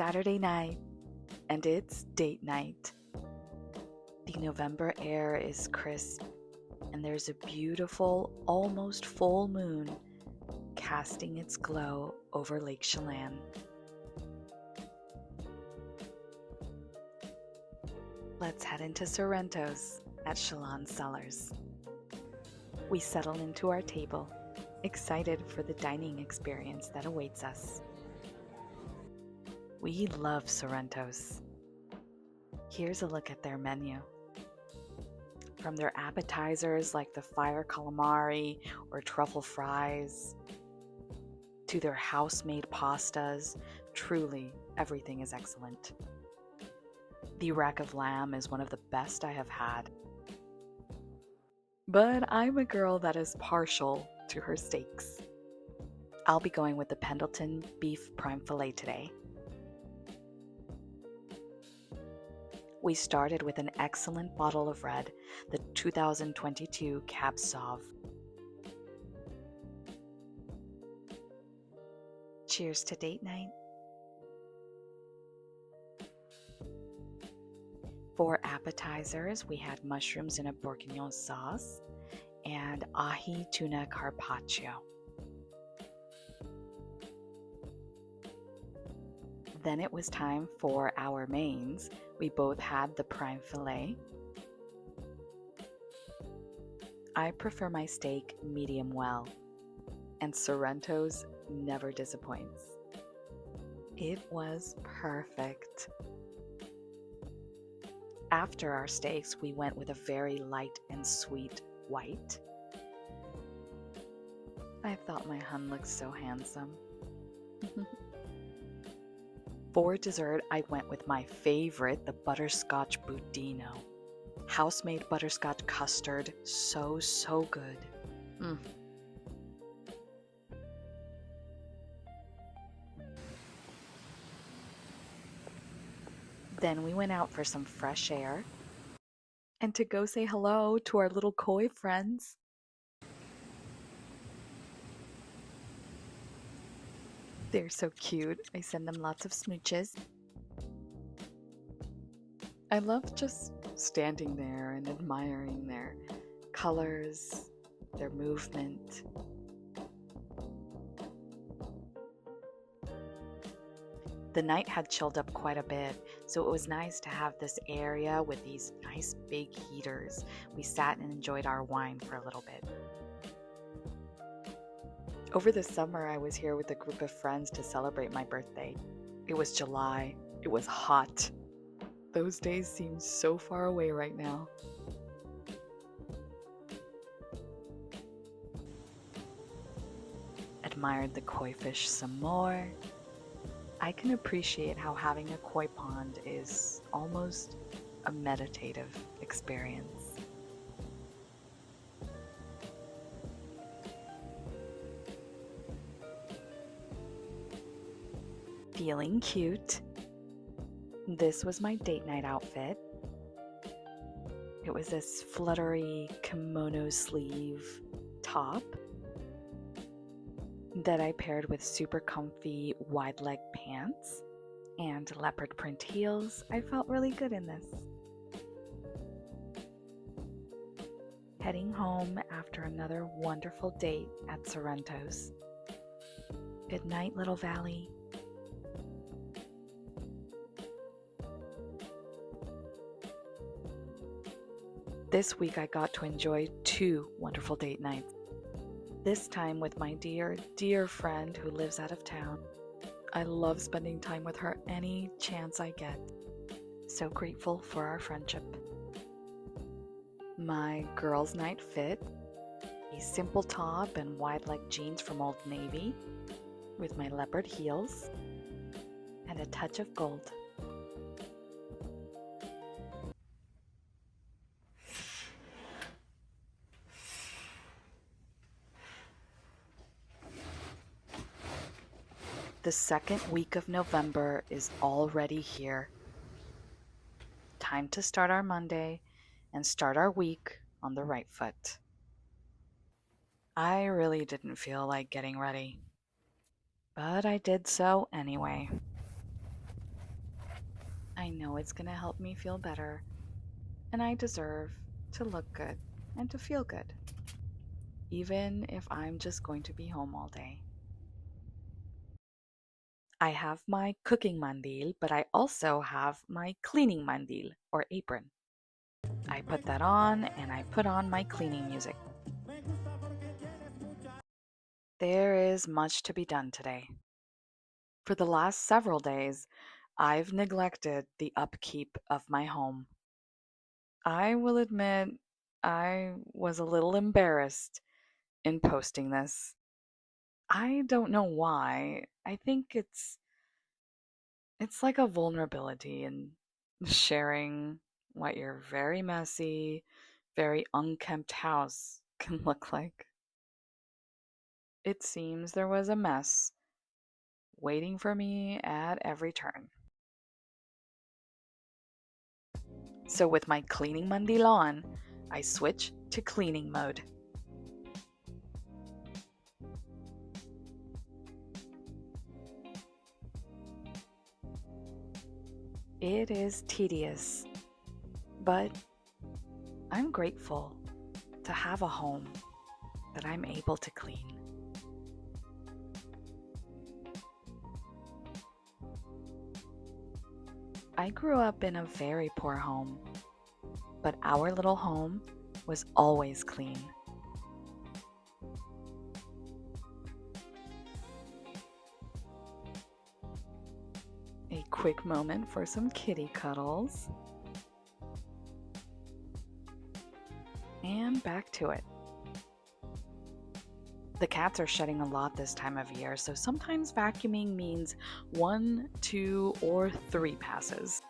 Saturday night, and it's date night. The November air is crisp, and there's a beautiful, almost full moon casting its glow over Lake Tsillan. Let's head into Sorrentos at Tsillan Cellars. We settle into our table, excited for the dining experience that awaits us. We love Sorrentos. Here's a look at their menu. From their appetizers like the fire calamari or truffle fries, to their house-made pastas, truly everything is excellent. The rack of lamb is one of the best I have had. But I'm a girl that is partial to her steaks. I'll be going with the Pendleton beef prime fillet today. We started with an excellent bottle of red, the 2022 Cab Sauv. Cheers to date night. For appetizers, we had mushrooms in a bourguignon sauce and ahi tuna carpaccio. Then it was time for our mains. We both had the prime fillet. I prefer my steak medium well, and Sorrentos never disappoints. It was perfect. After our steaks, we went with a very light and sweet white. I thought my hun looked so handsome. For dessert, I went with my favorite, the butterscotch budino. House-made butterscotch custard, so good. Then we went out for some fresh air and to go say hello to our little koi friends. They're so cute. I send them lots of smooches. I love just standing there and admiring their colors, their movement. The night had chilled up quite a bit, so it was nice to have this area with these nice big heaters. We sat and enjoyed our wine for a little bit. Over the summer, I was here with a group of friends to celebrate my birthday. It was July. It was hot. Those days seem so far away right now. Admired the koi fish some more. I can appreciate how having a koi pond is almost a meditative experience. Feeling cute. This was my date night outfit. It was this fluttery kimono sleeve top that I paired with super comfy wide leg pants and leopard print heels. I felt really good in this. Heading home after another wonderful date at Sorrentos. Good night, Little Valley. This week I got to enjoy 2 wonderful date nights. This time with my dear friend who lives out of town. I love spending time with her any chance I get. So grateful for our friendship. My girls' night fit, a simple top and wide leg jeans from Old Navy with my leopard heels and a touch of gold. The second week of November is already here. Time to start our Monday and start our week on the right foot. I really didn't feel like getting ready, but I did so anyway. know it's going to help me feel better, and I deserve to look good and to feel good, even if I'm just going to be home all day. I have my cooking mandil, but I also have my cleaning mandil or apron. I put that on and I put on my cleaning music. There is much to be done today. For the last several days, I've neglected the upkeep of my home. I will admit I was a little embarrassed in posting this. I don't know why. I think it's like a vulnerability in sharing what your very messy, very unkempt house can look like. It seems there was a mess waiting for me at every turn. So with my cleaning mandil on, I switch to cleaning mode. It is tedious, but I'm grateful to have a home that I'm able to clean. I grew up in a very poor home, but our little home was always clean. A quick moment for some kitty cuddles. And back to it. The cats are shedding a lot this time of year, so sometimes vacuuming means 1, 2, or 3 passes.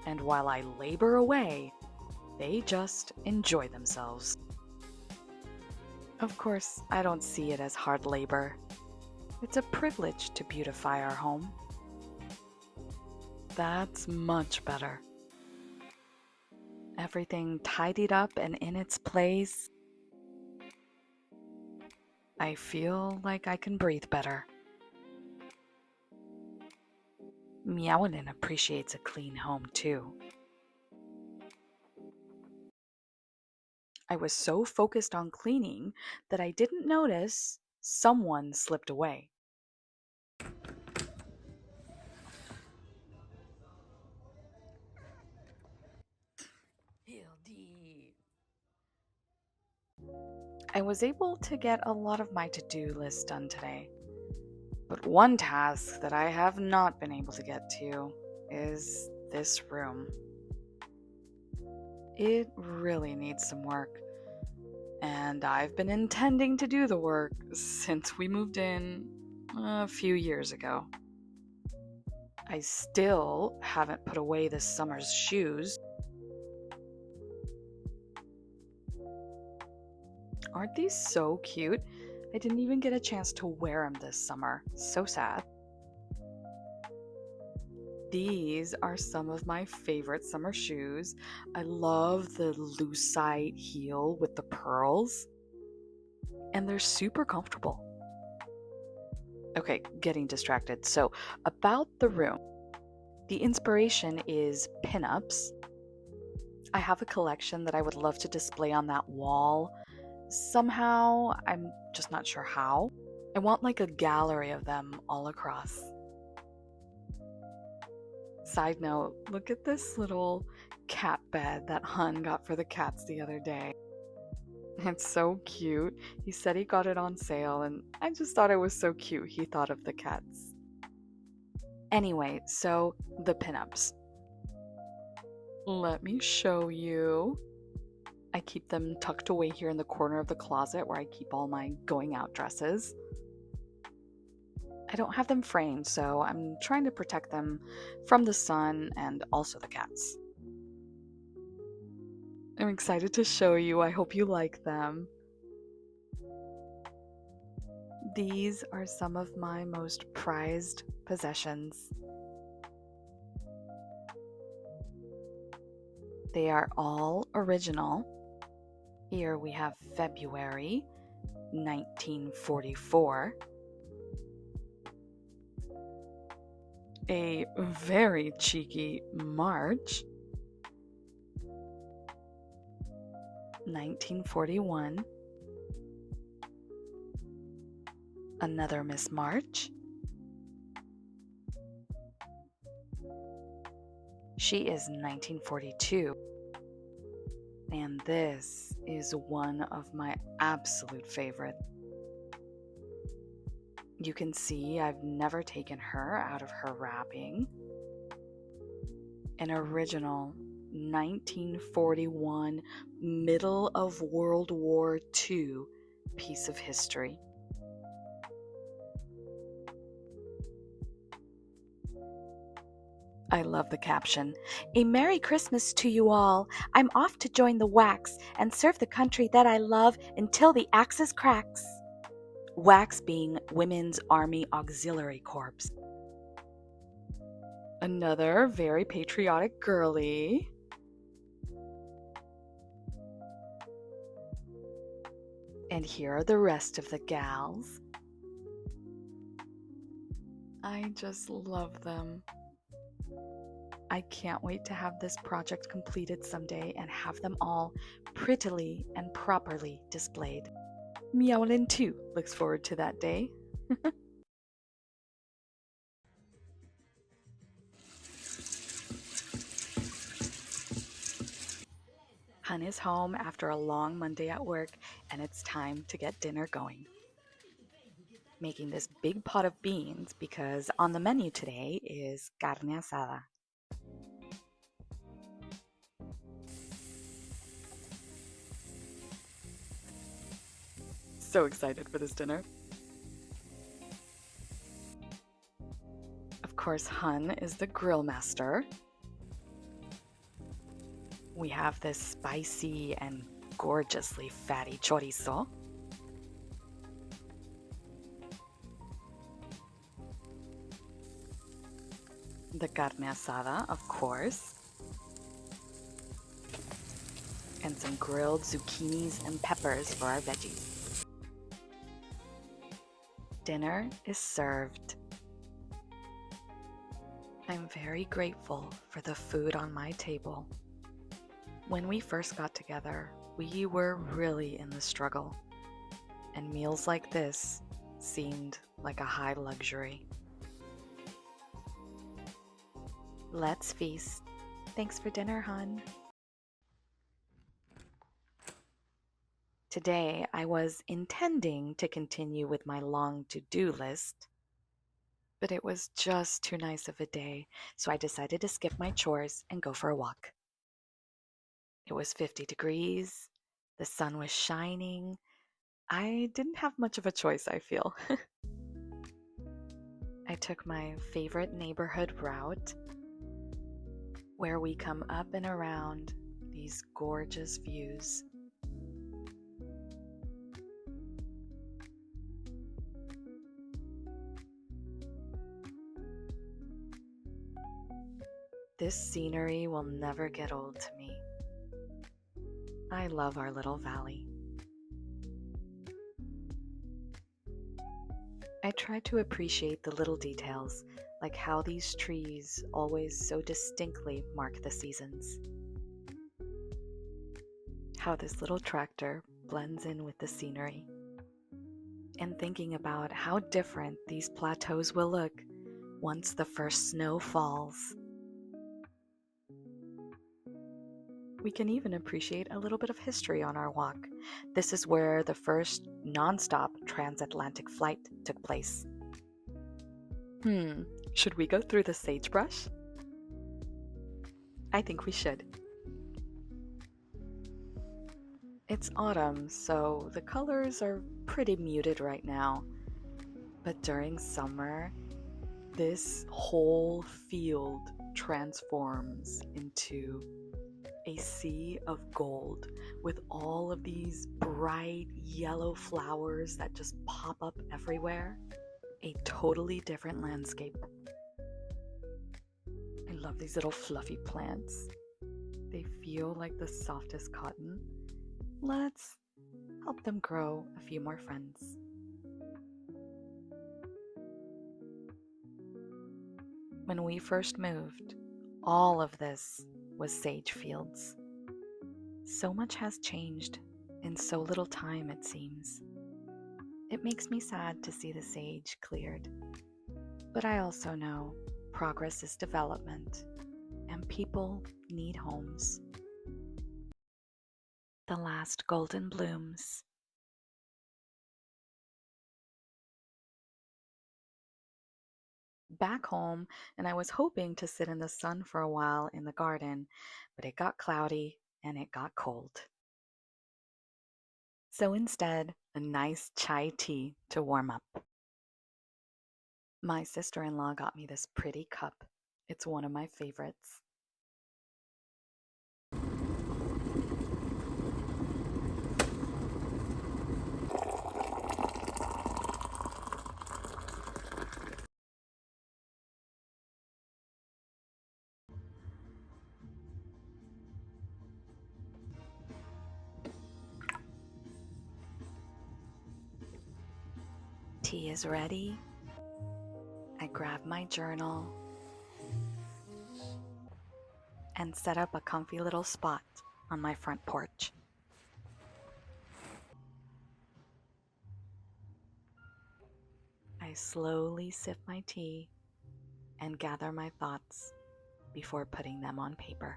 And while I labor away, they just enjoy themselves. Of course, I don't see it as hard labor. It's a privilege to beautify our home. That's much better. Everything tidied up and in its place. I feel like I can breathe better. Meowin appreciates a clean home too. I was so focused on cleaning that I didn't notice someone slipped away. I was able to get a lot of my to-do list done today. But one task that I have not been able to get to is this room. It really needs some work, and I've been intending to do the work since we moved in a few years ago. I still haven't put away this summer's shoes. Aren't these so cute? I didn't even get a chance to wear them this summer. So sad. These are some of my favorite summer shoes. I love the lucite heel with the pearls, and they're super comfortable. Okay, getting distracted. So, about the room. The inspiration is pinups. I have a collection that I would love to display on that wall. Somehow, I'm just not sure how. I want like a gallery of them all across. Side note, look at this little cat bed that Hun got for the cats the other day. It's so cute. He said he got it on sale, and I just thought it was so cute he thought of the cats. Anyway, so the pinups. Let me show you. I keep them tucked away here in the corner of the closet where I keep all my going out dresses. I don't have them framed, so I'm trying to protect them from the sun and also the cats. I'm excited to show you. I hope you like them. These are some of my most prized possessions. They are all original. Here we have February 1944. A very cheeky March. 1941. Another Miss March. She is 1942. And this is one of my absolute favorite. You can see I've never taken her out of her wrapping. An original 1941 middle of World War II piece of history. I love the caption. A Merry Christmas to you all. I'm off to join the WACs and serve the country that I love until the axis cracks. WACs being Women's Army Auxiliary Corps. Another very patriotic girly. And here are the rest of the gals. I just love them. I can't wait to have this project completed someday and have them all prettily and properly displayed. Meowlin too looks forward to that day. Hun is home after a long Monday at work, and it's time to get dinner going. Making this big pot of beans because on the menu today is carne asada. So excited for this dinner. Of course, Hun is the grill master. We have this spicy and gorgeously fatty chorizo. The carne asada, of course. And some grilled zucchinis and peppers for our veggies. Dinner is served. I'm very grateful for the food on my table. When we first got together, we were really in the struggle, and meals like this seemed like a high luxury. Let's feast. Thanks for dinner, Hun. Today, I was intending to continue with my long to-do list, but it was just too nice of a day, so I decided to skip my chores and go for a walk. It was 50 degrees, the sun was shining. I didn't have much of a choice, I feel. I took my favorite neighborhood route, where we come up and around these gorgeous views. This scenery will never get old to me. I love our little valley. I try to appreciate the little details, like how these trees always so distinctly mark the seasons. How this little tractor blends in with the scenery. And thinking about how different these plateaus will look once the first snow falls. We can even appreciate a little bit of history on our walk. This is where the first non-stop transatlantic flight took place. Should we go through the sagebrush? I think we should. It's autumn, so the colors are pretty muted right now. But during summer, this whole field transforms into a sea of gold with all of these bright yellow flowers that just pop up everywhere. A totally different landscape. I love these little fluffy plants. They feel like the softest cotton. Let's help them grow a few more friends. When we first moved, all of this was sage fields. So much has changed in so little time, it seems. It makes me sad to see the sage cleared. But I also know progress is development, and people need homes. The last golden blooms. Back home, and I was hoping to sit in the sun for a while in the garden, but it got cloudy and it got cold. So instead, a nice chai tea to warm up. My sister-in-law got me this pretty cup. It's one of my favorites. Tea is ready. I grab my journal and set up a comfy little spot on my front porch. I slowly sip my tea and gather my thoughts before putting them on paper.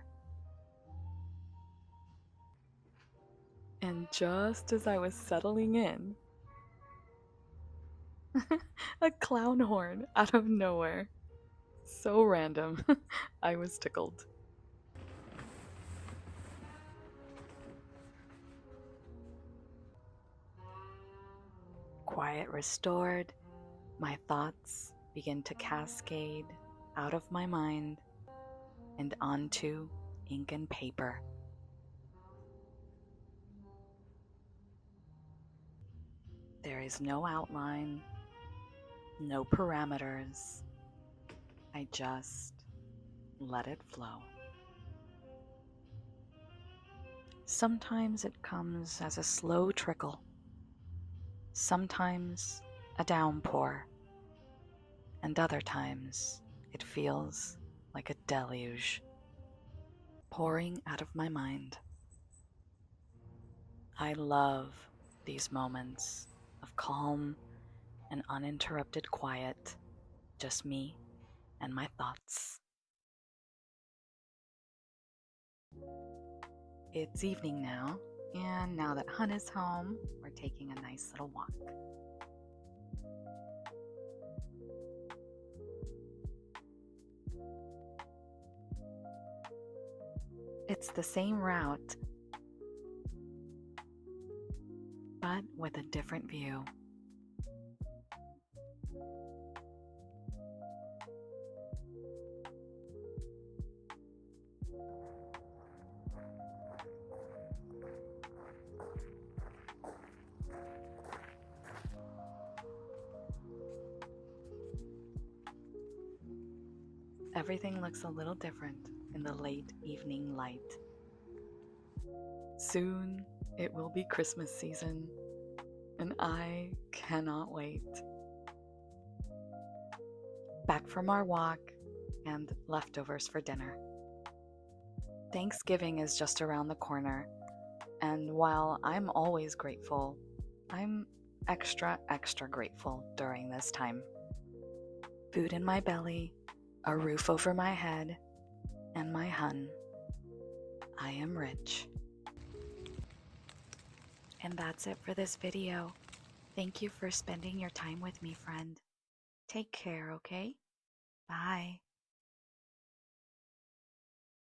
And just as I was settling in, a clown horn out of nowhere. So random. I was tickled. Quiet restored, my thoughts begin to cascade out of my mind and onto ink and paper. There is no outline, no parameters. I just let it flow. Sometimes it comes as a slow trickle, sometimes a downpour, and other times it feels like a deluge pouring out of my mind. I love these moments of calm and uninterrupted quiet, just me and my thoughts. It's evening now, and now that Hun is home, we're taking a nice little walk. It's the same route, but with a different view. Everything looks a little different in the late evening light. Soon it will be Christmas season, and I cannot wait. Back from our walk and leftovers for dinner. Thanksgiving is just around the corner, and while I'm always grateful, I'm extra grateful during this time. Food in my belly, a roof over my head, and my Hun. I am rich. And that's it for this video. Thank you for spending your time with me, friend. Take care, okay? Bye.